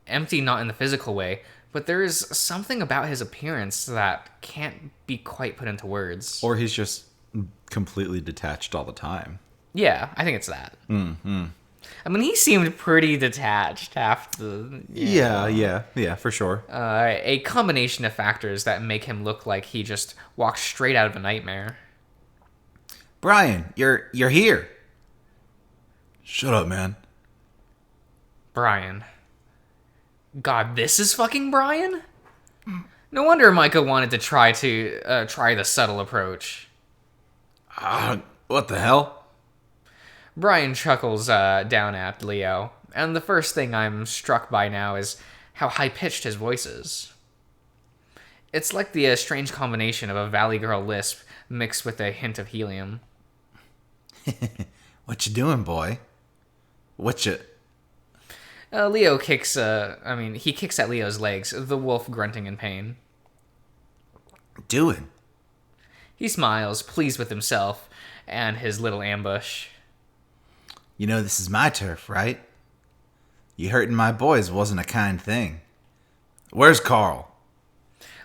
Empty not in the physical way, but there is something about his appearance that can't be quite put into words. Or he's just completely detached all the time. Yeah, I think it's that. Mm-hmm. I mean, he seemed pretty detached after... Yeah, for sure. A combination of factors that make him look like he just walked straight out of a nightmare. Brian, you're here. Shut up, man. Brian. God, this is fucking Brian? No wonder Micah wanted to try the subtle approach. What the hell? Brian chuckles down at Leo, and the first thing I'm struck by now is how high-pitched his voice is. It's like the strange combination of a Valley Girl lisp mixed with a hint of helium. What you doing, boy? What you... Leo kicks, he kicks at Leo's legs, the wolf grunting in pain. Doing? He smiles, pleased with himself and his little ambush. You know this is my turf, right? You hurting my boys wasn't a kind thing. Where's Carl?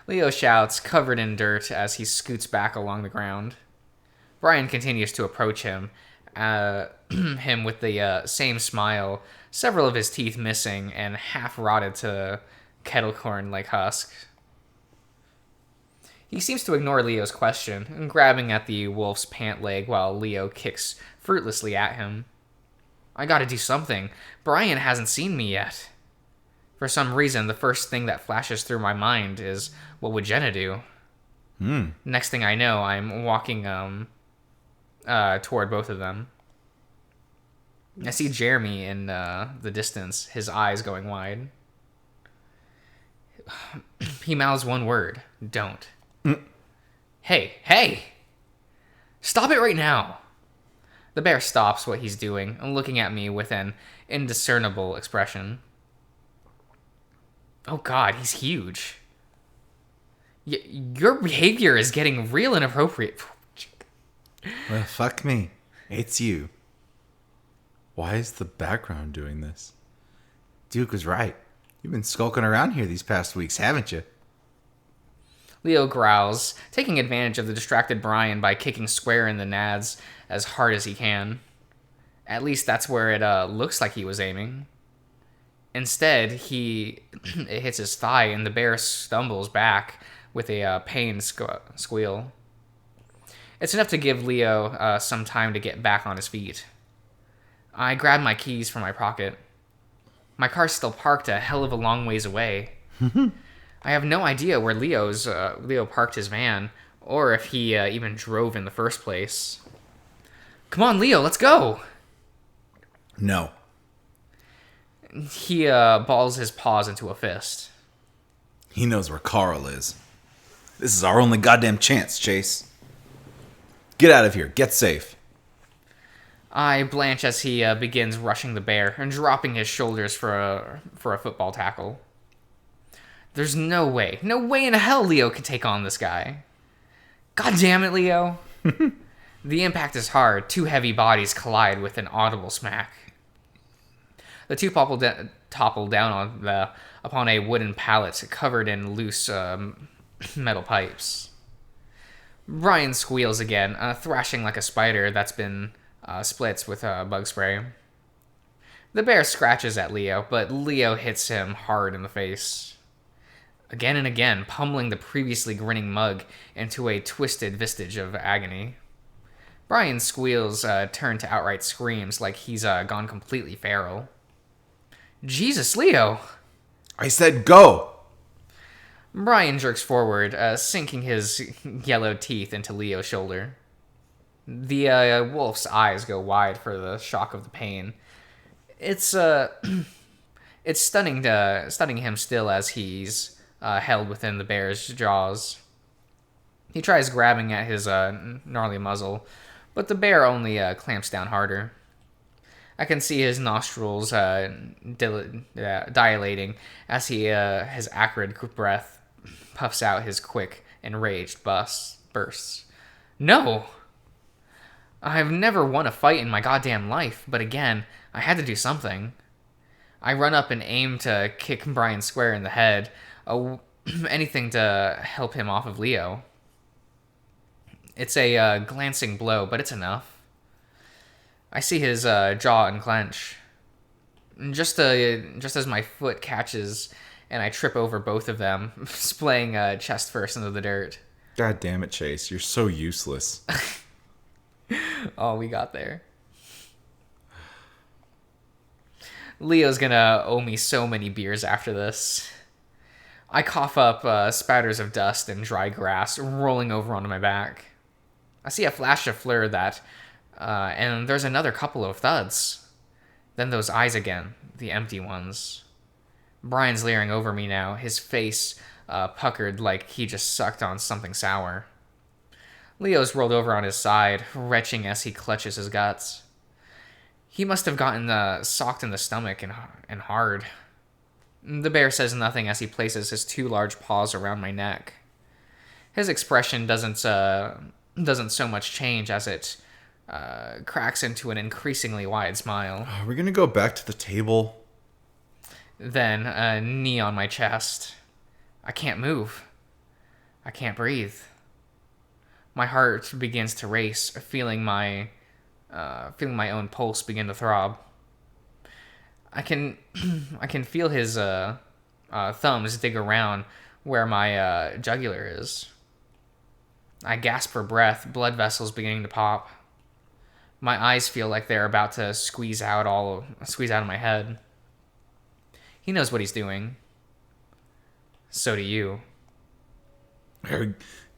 Leo shouts, covered in dirt, as he scoots back along the ground. Brian continues to approach him with the same smile, several of his teeth missing and half rotted to kettle corn like husks. He seems to ignore Leo's question, grabbing at the wolf's pant leg while Leo kicks fruitlessly at him. I gotta do something. Brian hasn't seen me yet. For some reason, the first thing that flashes through my mind is, what would Jenna do? Next thing I know, I'm walking toward both of them. I see Jeremy in the distance, his eyes going wide. He mouths one word. Don't. Hey! Stop it right now! The bear stops what he's doing, looking at me with an indiscernible expression. Oh god, he's huge. Your behavior is getting real inappropriate. Well, fuck me. It's you. Why is the background doing this? Duke was right. You've been skulking around here these past weeks, haven't you? Leo growls, taking advantage of the distracted Brian by kicking square in the nads as hard as he can. At least that's where it looks like he was aiming. Instead, it hits his thigh and the bear stumbles back with a pained squeal. It's enough to give Leo some time to get back on his feet. I grab my keys from my pocket. My car's still parked a hell of a long ways away. I have no idea where Leo parked his van, or if he even drove in the first place. Come on, Leo, let's go! No. He balls his paws into a fist. He knows where Carl is. This is our only goddamn chance, Chase. Get out of here. Get safe. I blanch as he begins rushing the bear and dropping his shoulders for a football tackle. There's no way in hell Leo could take on this guy. God damn it, Leo. The impact is hard. Two heavy bodies collide with an audible smack. The two topple down upon a wooden pallet covered in loose metal pipes. Brian squeals again, thrashing like a spider that's been splits with bug spray. The bear scratches at Leo, but Leo hits him hard in the face. Again and again, pummeling the previously grinning mug into a twisted vestige of agony. Brian's squeals turn to outright screams like he's gone completely feral. Jesus, Leo! I said go! Brian jerks forward, sinking his yellow teeth into Leo's shoulder. The wolf's eyes go wide for the shock of the pain. It's stunning him still as he's held within the bear's jaws. He tries grabbing at his gnarly muzzle, but the bear only clamps down harder. I can see his nostrils dilating as his acrid breath puffs out his quick, enraged bursts. No! I've never won a fight in my goddamn life, but again, I had to do something. I run up and aim to kick Brian square in the head, anything to help him off of Leo. It's a glancing blow, but it's enough. I see his jaw unclench. Just as my foot catches and I trip over both of them, splaying chest first into the dirt. God damn it, Chase. You're so useless. Oh, we got there. Leo's gonna owe me so many beers after this. I cough up spatters of dust and dry grass rolling over onto my back. I see a flash of flare and there's another couple of thuds. Then those eyes again, the empty ones. Brian's leering over me now, his face puckered like he just sucked on something sour. Leo's rolled over on his side, retching as he clutches his guts. He must have gotten socked in the stomach and hard. The bear says nothing as he places his two large paws around my neck. His expression doesn't so much change as it cracks into an increasingly wide smile. Are we gonna go back to the table? Then a knee on my chest. I can't move. I can't breathe. My heart begins to race, feeling my own pulse begin to throb. I can feel his thumbs dig around where my jugular is. I gasp for breath, blood vessels beginning to pop. My eyes feel like they're about to squeeze out of my head. He knows what he's doing. So do you.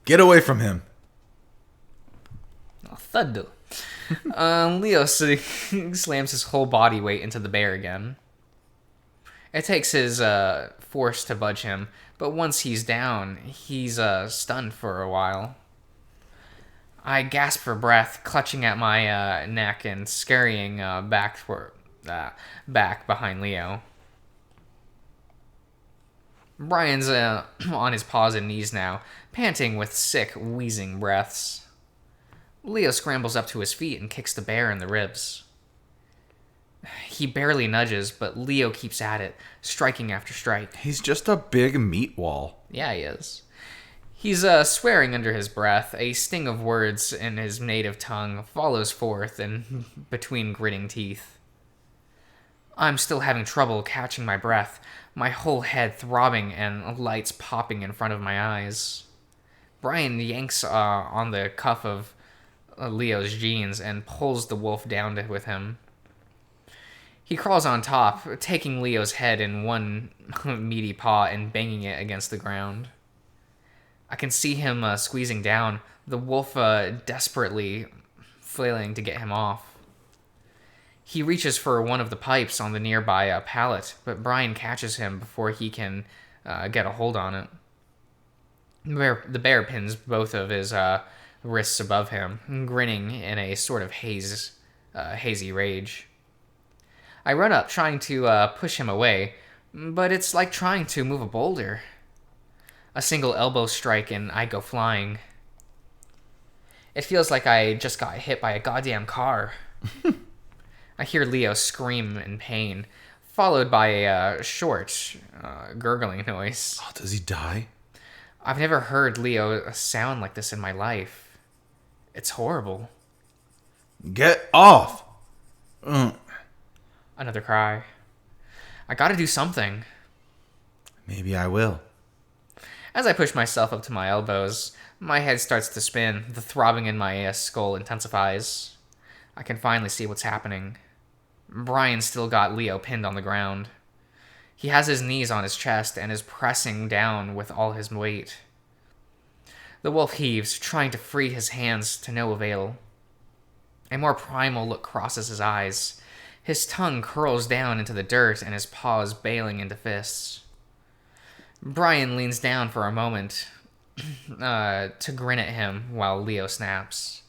Get away from him. Oh, thud. Leo slams his whole body weight into the bear again. It takes his force to budge him, but once he's down, he's stunned for a while. I gasp for breath, clutching at my neck and scurrying back behind Leo. Brian's on his paws and knees now, panting with sick, wheezing breaths. Leo scrambles up to his feet and kicks the bear in the ribs. He barely nudges, but Leo keeps at it, striking after strike. He's just a big meat wall. Yeah, he is. He's swearing under his breath. A sting of words in his native tongue follows forth in between gritting teeth. I'm still having trouble catching my breath, my whole head throbbing and lights popping in front of my eyes. Brian yanks on the cuff of Leo's jeans and pulls the wolf down with him. He crawls on top, taking Leo's head in one meaty paw and banging it against the ground. I can see him squeezing down, the wolf desperately flailing to get him off. He reaches for one of the pipes on the nearby pallet, but Brian catches him before he can get a hold on it. The bear pins both of his wrists above him, grinning in a sort of hazy rage. I run up, trying to push him away, but it's like trying to move a boulder. A single elbow strike and I go flying. It feels like I just got hit by a goddamn car. I hear Leo scream in pain, followed by a short, gurgling noise. Oh, does he die? I've never heard Leo sound like this in my life. It's horrible. Get off! Another cry. I gotta do something. Maybe I will. As I push myself up to my elbows, my head starts to spin. The throbbing in my skull intensifies. I can finally see what's happening. Brian still got Leo pinned on the ground. He has his knees on his chest and is pressing down with all his weight. The wolf heaves, trying to free his hands to no avail. A more primal look crosses his eyes. His tongue curls down into the dirt and his paws bailing into fists. Brian leans down for a moment to grin at him while Leo snaps.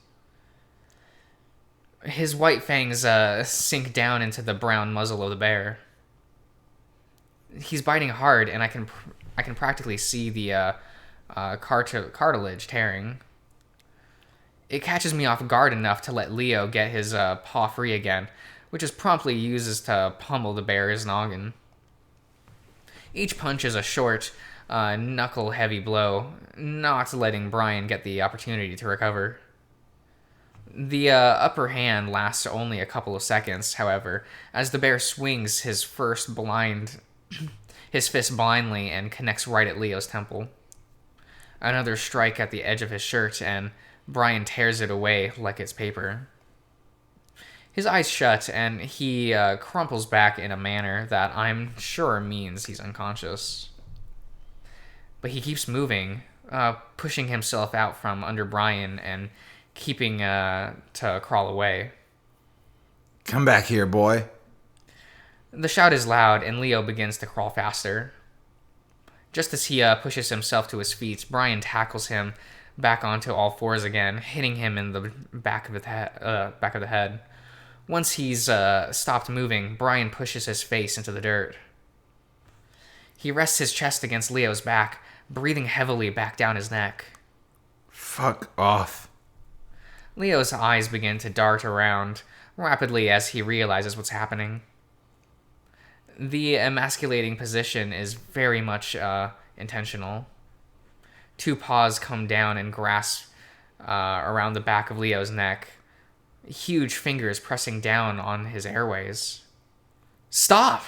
His white fangs sink down into the brown muzzle of the bear. He's biting hard, and I can practically see the cartilage tearing. It catches me off guard enough to let Leo get his paw free again, which is promptly uses to pummel the bear's noggin. Each punch is a short, knuckle-heavy blow, not letting Brian get the opportunity to recover. The upper hand lasts only a couple of seconds, however, as the bear swings his fist blindly and connects right at Leo's temple. Another strike at the edge of his shirt, and Brian tears it away like it's paper. His eyes shut, and he crumples back in a manner that I'm sure means he's unconscious. But he keeps moving, pushing himself out from under Brian and keeping to crawl away. Come back here, boy. The shout is loud, and Leo begins to crawl faster. Just as he pushes himself to his feet, Brian tackles him back onto all fours again, hitting him in the back of the head. Once he's stopped moving, Brian pushes his face into the dirt. He rests his chest against Leo's back, breathing heavily back down his neck. Fuck off. Leo's eyes begin to dart around rapidly as he realizes what's happening. The emasculating position is very much intentional. Two paws come down and grasp around the back of Leo's neck, huge fingers pressing down on his airways. Stop!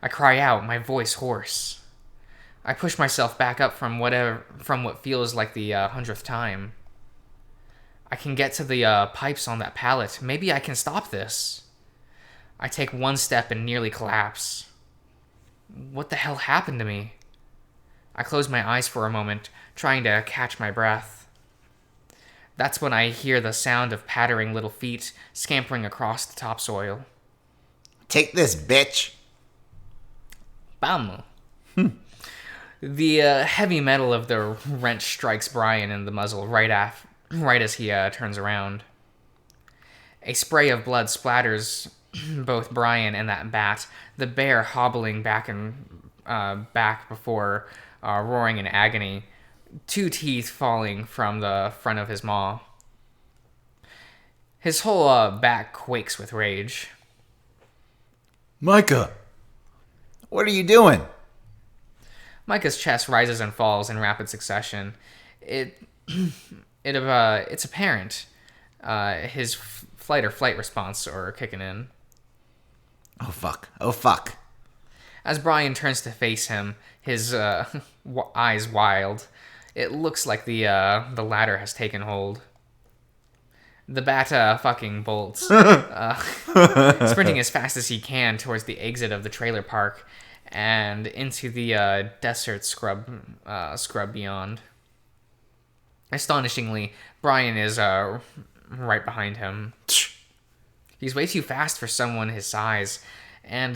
I cry out, my voice hoarse. I push myself back up from what feels like the 100th time. I can get to the pipes on that pallet. Maybe I can stop this. I take one step and nearly collapse. What the hell happened to me? I close my eyes for a moment, trying to catch my breath. That's when I hear the sound of pattering little feet scampering across the topsoil. Take this, bitch. Bam! The heavy metal of the wrench strikes Brian in the muzzle right as he turns around. A spray of blood splatters both Brian and that bat, the bear hobbling back before roaring in agony, two teeth falling from the front of his maw. His whole back quakes with rage. Micah, what are you doing? Micah's chest rises and falls in rapid succession. It's apparent. His flight or flight response are kicking in. Oh, fuck. Oh, fuck. As Brian turns to face him, his eyes wild, it looks like the ladder has taken hold. The bat fucking bolts, sprinting as fast as he can towards the exit of the trailer park and into the desert scrub beyond. Astonishingly, Brian is right behind him. He's way too fast for someone his size, and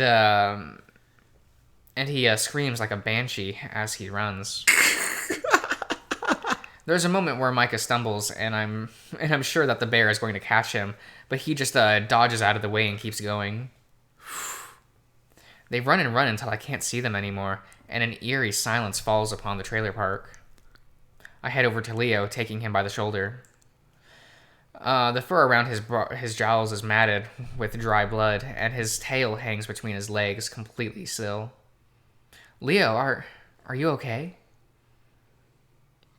he screams like a banshee as he runs. There's a moment where Micah stumbles, and I'm sure that the bear is going to catch him, but he just dodges out of the way and keeps going. They run and run until I can't see them anymore, and an eerie silence falls upon the trailer park. I head over to Leo, taking him by the shoulder. The fur around his jowls is matted with dry blood, and his tail hangs between his legs, completely still. Leo, are you okay?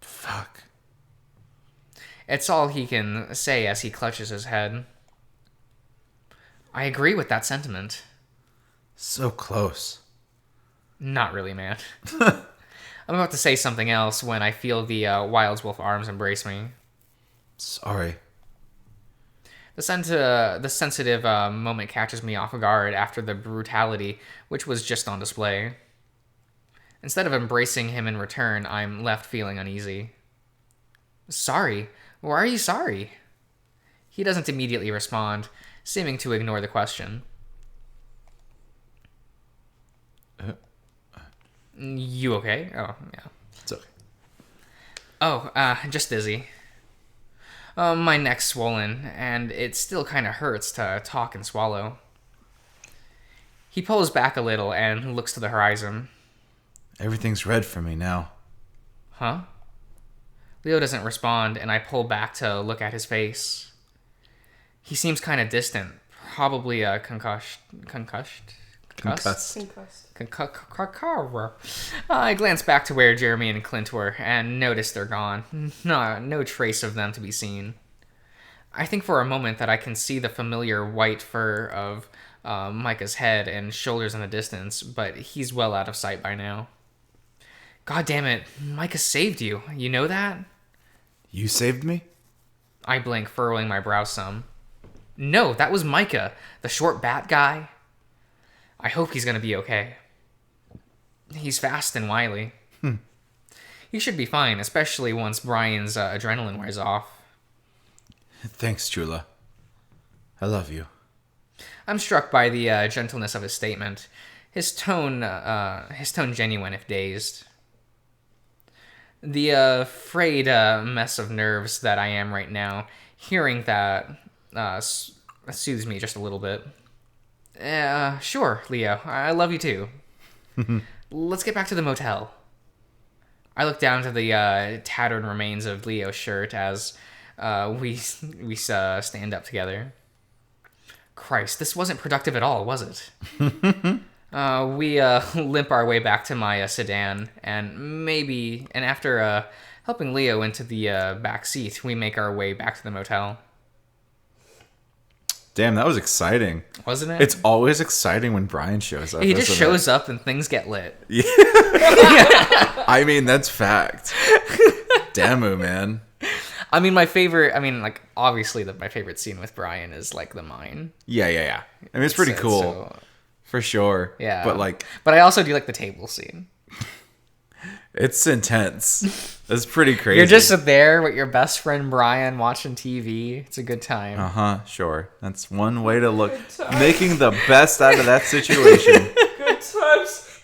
Fuck. It's all he can say as he clutches his head. I agree with that sentiment. So close. Not really, man. I'm about to say something else when I feel the Wild's Wolf arms embrace me. Sorry. The sensitive moment catches me off guard after the brutality, which was just on display. Instead of embracing him in return, I'm left feeling uneasy. Sorry? Why are you sorry? He doesn't immediately respond, seeming to ignore the question. You okay? Oh, yeah. It's okay. Oh, just dizzy. My neck's swollen, and it still kind of hurts to talk and swallow. He pulls back a little and looks to the horizon. Everything's red for me now. Huh? Leo doesn't respond, and I pull back to look at his face. He seems kind of distant, probably concussed. I glance back to where Jeremy and Clint were and notice they're gone. No trace of them to be seen. I think for a moment that I can see the familiar white fur of Micah's head and shoulders in the distance, but he's well out of sight by now. God damn it, Micah saved you. You know that? You saved me? I blink, furrowing my brow some. No, that was Micah, the short bat guy. I hope he's gonna be okay. He's fast and wily. He should be fine, especially once Brian's adrenaline wears off. Thanks, Chula. I love you. I'm struck by the gentleness of his statement. His tone genuine if dazed. The frayed mess of nerves that I am right now, hearing that soothes me just a little bit. Sure, Leo. I love you too. Let's get back to the motel. I look down to the tattered remains of Leo's shirt as we stand up together. Christ, this wasn't productive at all, was it? We limp our way back to my sedan, and after helping Leo into the back seat, we make our way back to the motel. Damn, that was exciting. Wasn't it? It's always exciting when Brian shows up. He just shows up and things get lit. Yeah. I mean, that's fact. Damu, man. I mean, obviously my favorite scene with Brian is like the mine. Yeah. I mean, it's pretty cool. So, for sure. Yeah. But I also do like the table scene. It's intense. It's pretty crazy. You're just there with your best friend Brian watching TV. It's a good time. Sure. That's one way to look. Making the best out of that situation. Good times.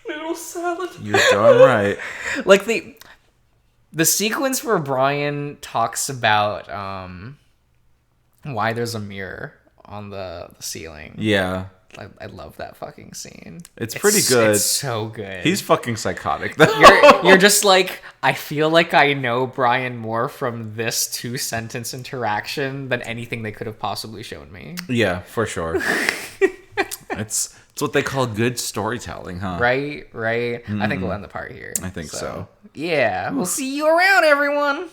Noodle salad. You're darn right. Like the sequence where Brian talks about why there's a mirror on the ceiling. Yeah. I love that fucking scene. It's pretty good. It's so good. He's fucking psychotic though. You're just like, I feel like I know Brian more from this 2-sentence interaction than anything they could have possibly shown me. Yeah, for sure. It's It's what they call good storytelling, huh? Right. I think we'll end the part here. I think so. Yeah, we'll see you around, everyone.